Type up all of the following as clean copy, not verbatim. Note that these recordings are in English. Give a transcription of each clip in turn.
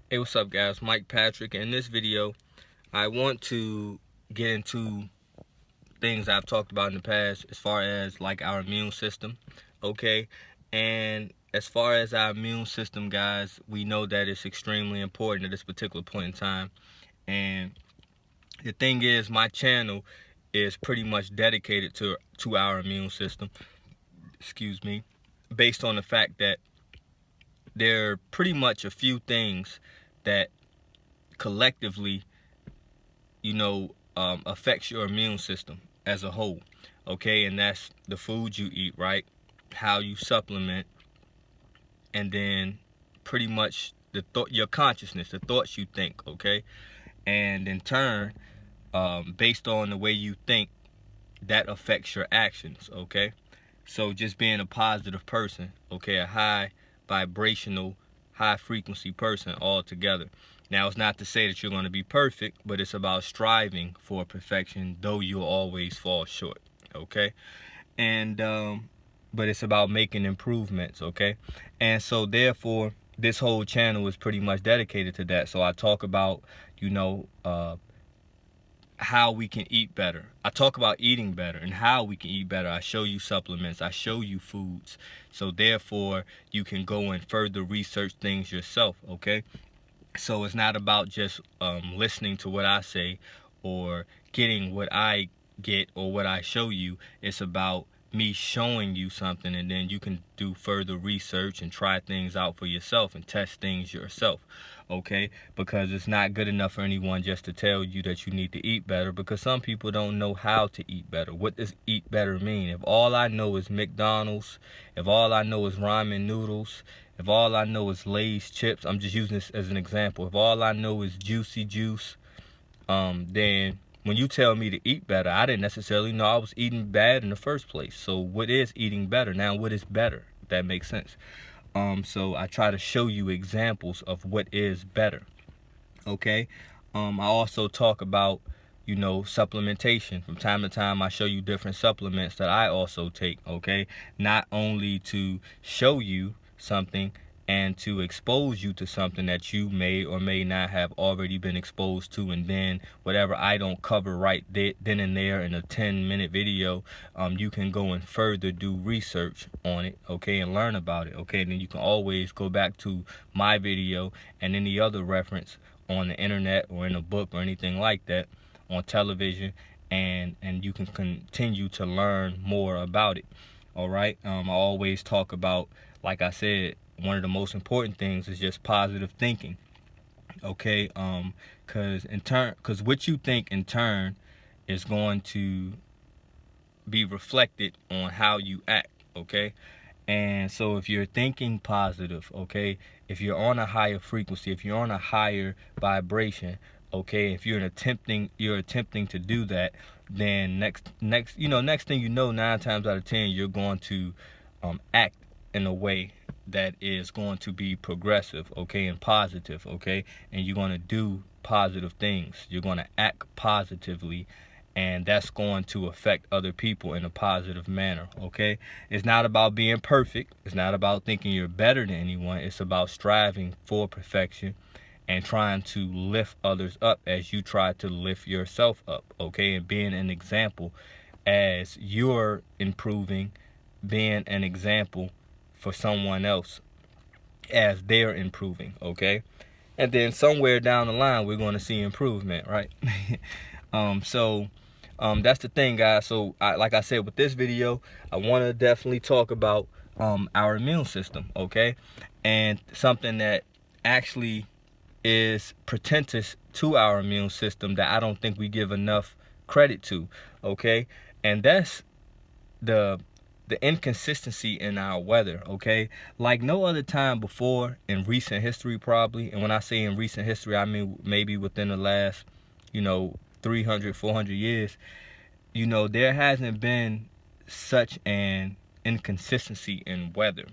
Hey, what's up, guys? Mike Patrick. In this video, I want to get into things I've talked about in the past as far as like our immune system, okay? And as far as our immune system, guys, we know that it's extremely important at this particular point in time. And the thing is, my channel is pretty much dedicated to our immune system, excuse me, based on the fact that there are pretty much a few things that collectively affects your immune system as a whole, okay? And that's the food you eat, right? How you supplement, and then pretty much your consciousness, the thoughts you think, okay? And in turn, based on the way you think, that affects your actions, okay? So just being a positive person, okay, a high vibrational, high frequency person altogether. Now, it's not to say that you're going to be perfect, but it's about striving for perfection, though you'll always fall short, okay? And but it's about making improvements, okay? And so therefore, this whole channel is pretty much dedicated to that. So I talk about, how we can eat better. I talk about eating better and how we can eat better. I show you supplements. I show you foods. So therefore, you can go and further research things yourself, okay? So it's not about just listening to what I say or getting what I get or what I show you. It's about me showing you something, and then you can do further research and try things out for yourself and test things yourself, okay? Because it's not good enough for anyone just to tell you that you need to eat better, because some people don't know how to eat better. What does eat better mean? If all I know is McDonald's, if all I know is ramen noodles, if all I know is Lay's chips, I'm just using this as an example. If all I know is juicy juice, then when you tell me to eat better, I didn't necessarily know I was eating bad in the first place. So what is eating better? Now, what is better? If that makes sense. So I try to show you examples of what is better. Okay. I also talk about, supplementation. From time to time, I show you different supplements that I also take. Okay. Not only to show you something and to expose you to something that you may or may not have already been exposed to, and then whatever I don't cover right then and there in a 10-minute video, you can go and further do research on it, okay, and learn about it, okay? And then you can always go back to my video and any other reference on the internet or in a book or anything like that, on television, and you can continue to learn more about it. All right. I always talk about, like I said, one of the most important things is just positive thinking. Okay. Because what you think in turn is going to be reflected on how you act. Okay. And so if you're thinking positive, okay, if you're on a higher frequency, if you're on a higher vibration, okay, if you're attempting to do that, then next thing you know, 9 times out of 10, you're going to act in a way that is going to be progressive, okay, and positive, okay, and you're going to do positive things. You're going to act positively, and that's going to affect other people in a positive manner, okay? It's not about being perfect. It's not about thinking you're better than anyone. It's about striving for perfection and trying to lift others up as you try to lift yourself up, okay? And being an example as you're improving, being an example for someone else as they're improving, okay? And then somewhere down the line, we're going to see improvement, right? That's the thing, guys. So like I said, with this video, I want to definitely talk about our immune system, okay? And something that actually is pretentious to our immune system that I don't think we give enough credit to, okay? And that's the inconsistency in our weather, okay? Like no other time before in recent history, probably. And when I say in recent history, I mean maybe within the last, 300, 400 years, there hasn't been such an inconsistency in weather,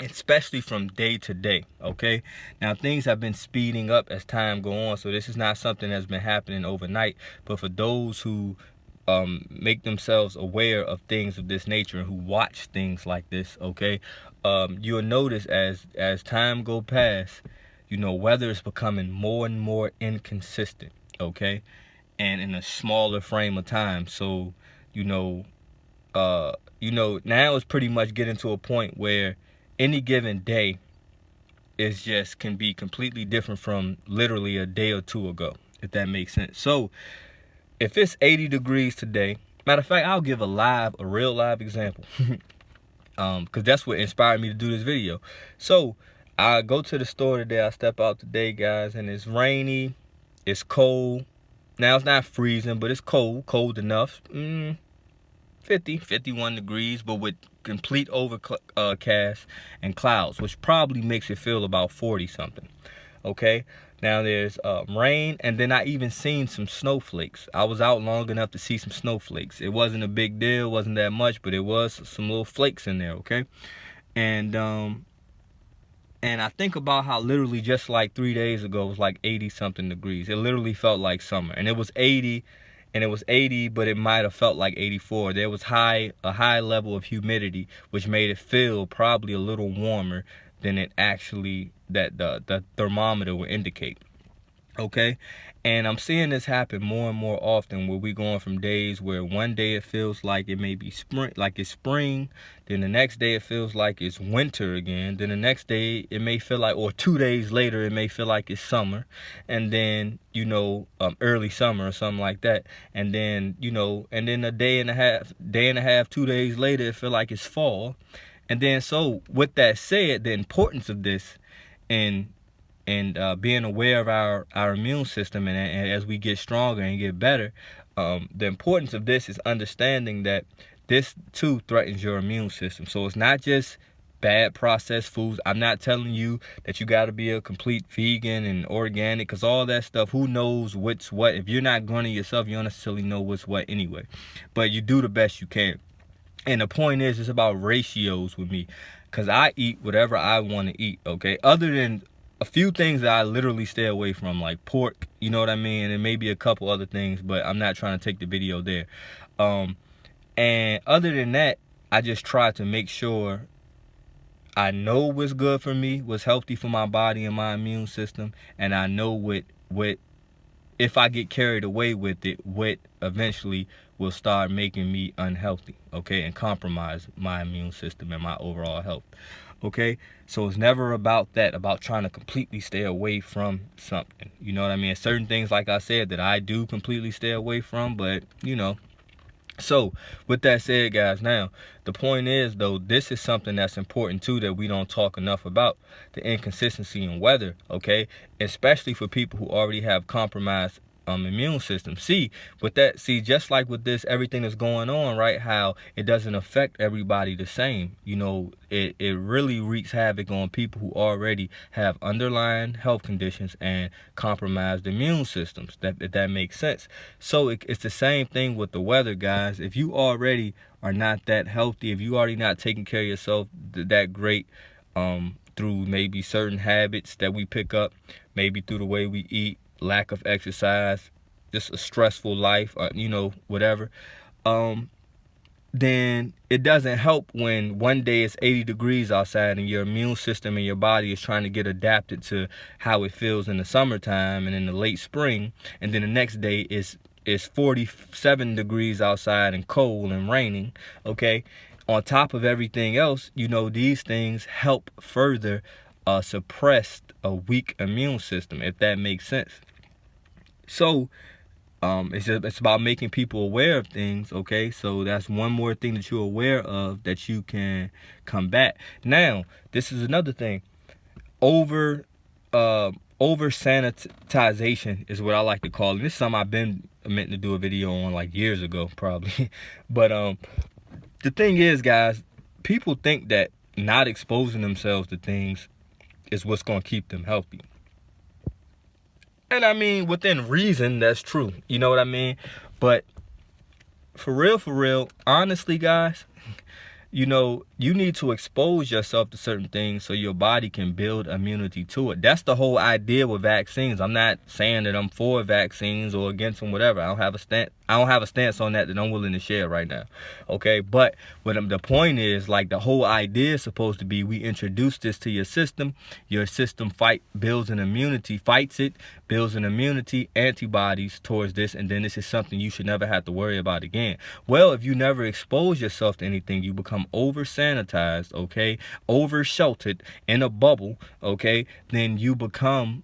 especially from day to day, okay? Now, things have been speeding up as time go on, so this is not something that's been happening overnight. But for those who make themselves aware of things of this nature and who watch things like this, okay, you'll notice as time go past weather is becoming more and more inconsistent, okay, and in a smaller frame of time. So, you know, now it's pretty much getting to a point where any given day is just can be completely different from literally a day or two ago, if that makes sense. So if it's 80 degrees today, matter of fact, I'll give a real live example. Because that's what inspired me to do this video. So I go to the store today, I step out today, guys, and it's rainy, it's cold. Now it's not freezing, but it's cold enough. 50, 51 degrees, but with complete overcast and clouds, which probably makes it feel about 40 something. Okay, now there's rain, and then I even seen some snowflakes. I was out long enough to see some snowflakes. It wasn't a big deal, wasn't that much, but it was some little flakes in there. Okay, and I think about how literally just like 3 days ago it was like 80 something degrees. It literally felt like summer, and it was 80. And it was 80, but it might have felt like 84. There was a high level of humidity, which made it feel probably a little warmer than it actually, that the thermometer would indicate. Okay, and I'm seeing this happen more and more often, where we going from days where one day it feels like it may be spring, like it's spring, then the next day it feels like it's winter again, then the next day it may feel like, or 2 days later it may feel like it's summer, and then early summer or something like that, and then and then a day and a half, 2 days later it feel like it's fall. And then, so with that said, the importance of this and being aware of our immune system, and as we get stronger and get better, the importance of this is understanding that this too threatens your immune system. So it's not just bad processed foods. I'm not telling you that you got to be a complete vegan and organic, because all that stuff, who knows what's what. If you're not going to yourself, you don't necessarily know what's what anyway, but you do the best you can. And the point is, it's about ratios with me, because I eat whatever I want to eat, okay? Other than a few things that I literally stay away from, like pork, you know what I mean? And maybe a couple other things, but I'm not trying to take the video there. And other than that, I just try to make sure I know what's good for me, what's healthy for my body and my immune system, and I know what if I get carried away with it, what eventually will start making me unhealthy, okay, and compromise my immune system and my overall health, okay? So it's never about that, about trying to completely stay away from something, you know what I mean? Certain things, like I said, that I do completely stay away from, but so with that said, guys, now the point is, though, this is something that's important too, that we don't talk enough about: the inconsistency in weather, okay, especially for people who already have compromised immune system. See, just like with this, everything that's going on, right, how it doesn't affect everybody the same. It really wreaks havoc on people who already have underlying health conditions and compromised immune systems. That makes sense. So it's the same thing with the weather, guys. If you already are not that healthy, if you already not taking care of yourself that great, through maybe certain habits that we pick up, maybe through the way we eat, lack of exercise, just a stressful life, whatever, then it doesn't help when one day it's 80 degrees outside and your immune system and your body is trying to get adapted to how it feels in the summertime and in the late spring, and then the next day is 47 degrees outside and cold and raining, okay? On top of everything else, these things help further suppress a weak immune system, if that makes sense. So it's about making people aware of things, okay? So that's one more thing that you're aware of that you can combat. Now, this is another thing. Over sanitization is what I like to call it. This is something I've been meant to do a video on like years ago, probably. But the thing is, guys, people think that not exposing themselves to things is what's going to keep them healthy. And I mean, within reason, that's true. You know what I mean? But for real, honestly, guys, you need to expose yourself to certain things so your body can build immunity to it. That's the whole idea with vaccines. I'm not saying that I'm for vaccines or against them, whatever. I don't have a stance on that I'm willing to share right now. Okay, but the point is, like, the whole idea is supposed to be, we introduce this to your system builds an immunity, fights it, builds an immunity, antibodies towards this, and then this is something you should never have to worry about again. Well, if you never expose yourself to anything, you become over sanitized, okay, over sheltered in a bubble, okay, then you become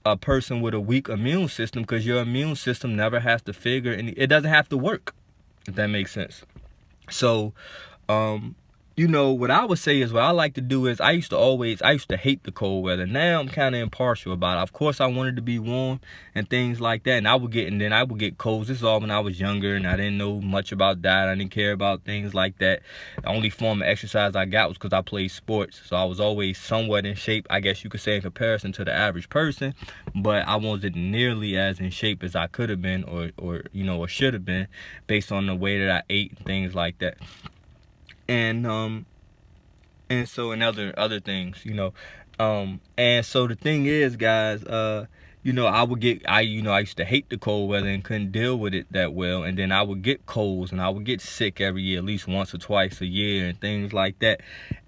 a person with a weak immune system, because your immune system never has to it doesn't have to work, if that makes sense. So what I would say is, what I like to do is, I used to hate the cold weather. Now I'm kind of impartial about it. Of course, I wanted to be warm and things like that, and I would get colds. This is all when I was younger and I didn't know much about diet. I didn't care about things like that. The only form of exercise I got was because I played sports, so I was always somewhat in shape, I guess you could say, in comparison to the average person. But I wasn't nearly as in shape as I could have been, or should have been, based on the way that I ate and things like that. And so, and other things, and so the thing is, guys, I used to hate the cold weather and couldn't deal with it that well, and then I would get colds and I would get sick every year, at least once or twice a year, and things like that.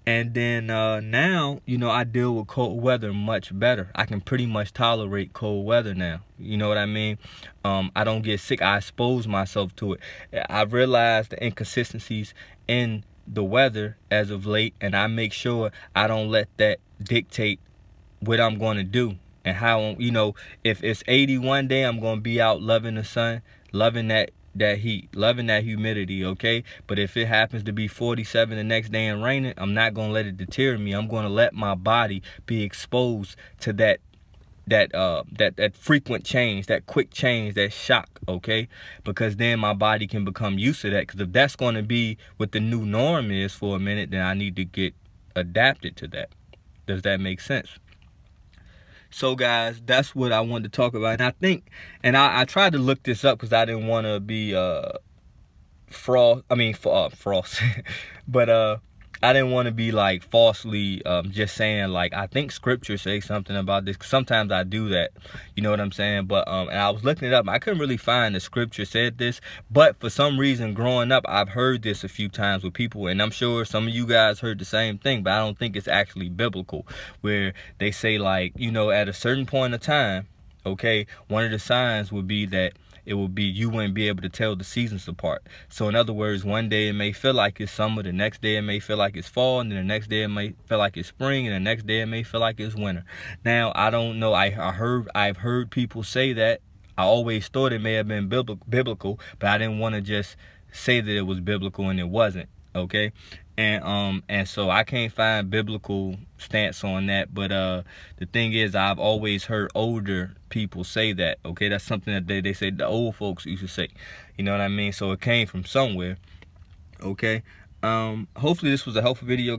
And then now, I deal with cold weather much better. I can pretty much tolerate cold weather now. You know what I mean? I don't get sick. I expose myself to it. I've realized the inconsistencies in the weather as of late, and I make sure I don't let that dictate what I'm going to do and how. If it's 80 one day, I'm going to be out loving the sun, loving that heat, loving that humidity, okay? But if it happens to be 47 the next day and raining, I'm not going to let it deter me. I'm going to let my body be exposed to that frequent change, that quick change, that shock, okay? Because then my body can become used to that. Because if that's going to be what the new norm is for a minute, then I need to get adapted to that. Does that make sense? So, guys, that's what I wanted to talk about. And I tried to look this up because I didn't want to be frost, but I didn't want to be like falsely just saying, like, I think scripture says something about this. Sometimes I do that, you know what I'm saying? But and I was looking it up. I couldn't really find the scripture said this, but for some reason, growing up, I've heard this a few times with people, and I'm sure some of you guys heard the same thing, but I don't think it's actually biblical, where they say, like, at a certain point of time, okay, one of the signs would be that you wouldn't be able to tell the seasons apart. So in other words, one day it may feel like it's summer, the next day it may feel like it's fall, and then the next day it may feel like it's spring, and the next day it may feel like it's winter. Now, I don't know. I've heard people say that. I always thought it may have been biblical, but I didn't want to just say that it was biblical and it wasn't. Okay, and so I can't find biblical stance on that. But the thing is, I've always heard older people say that. Okay, that's something that they say the old folks used to say. You know what I mean? So it came from somewhere. Okay. Hopefully this was a helpful video.